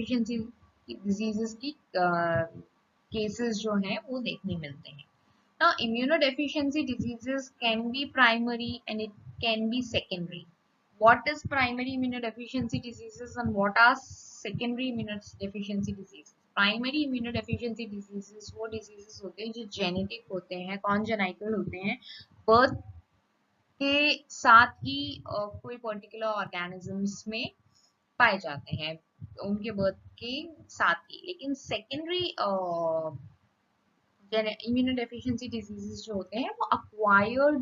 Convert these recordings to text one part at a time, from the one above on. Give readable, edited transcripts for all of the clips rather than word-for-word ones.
Deficiency diseases की cases जो हैं वो देखने मिलते हैं। Now, immunodeficiency diseases can be primary and it can be secondary. What is primary immunodeficiency diseases and what are secondary immunodeficiency diseases? Primary immunodeficiency diseases वो diseases होते हैं जो genetic होते हैं, congenital होते हैं, birth के साथ ही कोई पर्टिकुलर ऑर्गेनिजम्स में पाए जाते हैं उनके बर्थ के साथ ही। लेकिन सेकेंडरी इम्यूनोडेफिशिएंसी डिजीजेस जो होते हैं वो अक्वायर्ड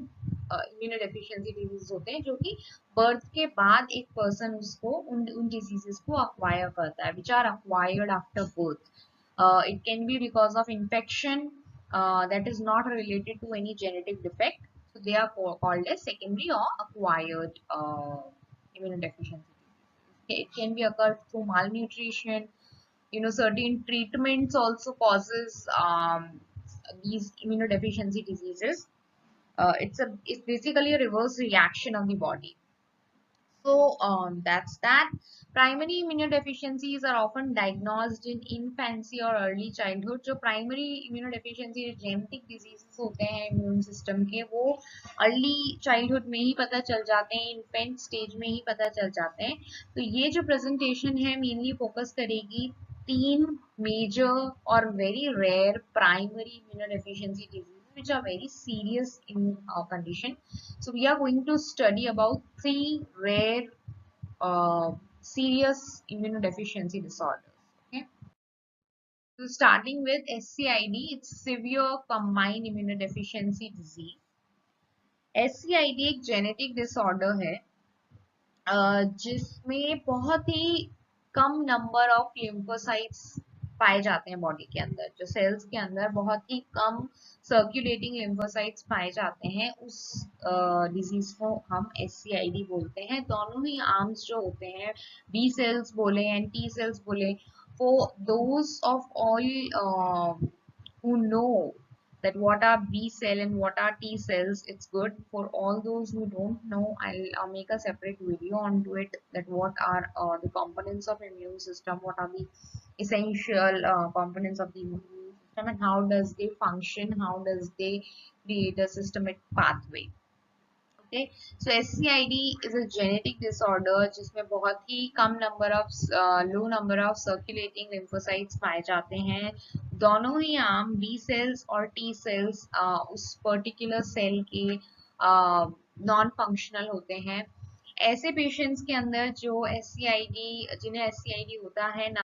इम्यूनोडेफिशिएंसी डिजीज होते हैं जो कि बर्थ के बाद एक पर्सन उसको उन डिजीजेस को अक्वायर करता है, which are acquired after birth. It can be because of infection that is not related to any genetic defect, so they are called as secondary or acquired immunodeficiency diseases. It can be occurred through malnutrition. Certain treatments also causes these immunodeficiency diseases. It's basically a reverse reaction of the body. So that's that. Primary immunodeficiencies are often diagnosed in infancy or early childhood. जो primary immunodeficiency genetic diseases होते हैं immune system के, वो early childhood में ही पता चल जाते हैं, infant stage में ही पता चल जाते हैं। तो ये जो presentation है mainly focus करेगी 3 major और very rare primary immunodeficiency diseases which are very serious in our condition. So we are going to study about 3 rare serious immunodeficiency disorders. Okay. So starting with SCID, it's severe combined immunodeficiency disease. SCID एक genetic disorder है जिसमें बहुत ही कम number of lymphocytes पाए जाते हैं body के अंदर, जो सेल्स के अंदर बहुत ही कम सर्कुलेटिंग लिम्फोसाइट्स पाए जाते हैं, उस डिजीज को हम SCID बोलते हैं। दोनों ही आर्म्स जो होते हैं, बी सेल्स बोले एंड टी सेल्स बोले, for those of all who know that what are B cell and what are T cells, it's good. For all those who don't know, I'll make a separate video onto it, that what are the components of immune system, what are the essential components of the immune system, and how does they function, how does they create a systemic pathway. Okay, so SCID is a genetic disorder जिसमें बहुत ही कम number of low number of circulating lymphocytes पाए जाते हैं। दोनों ही arm B cells और टी सेल्स उस पर्टिकुलर सेल के नॉन फंक्शनल होते हैं। ऐसे पेशेंट्स के अंदर जो जिन्हें SCID होता है, ना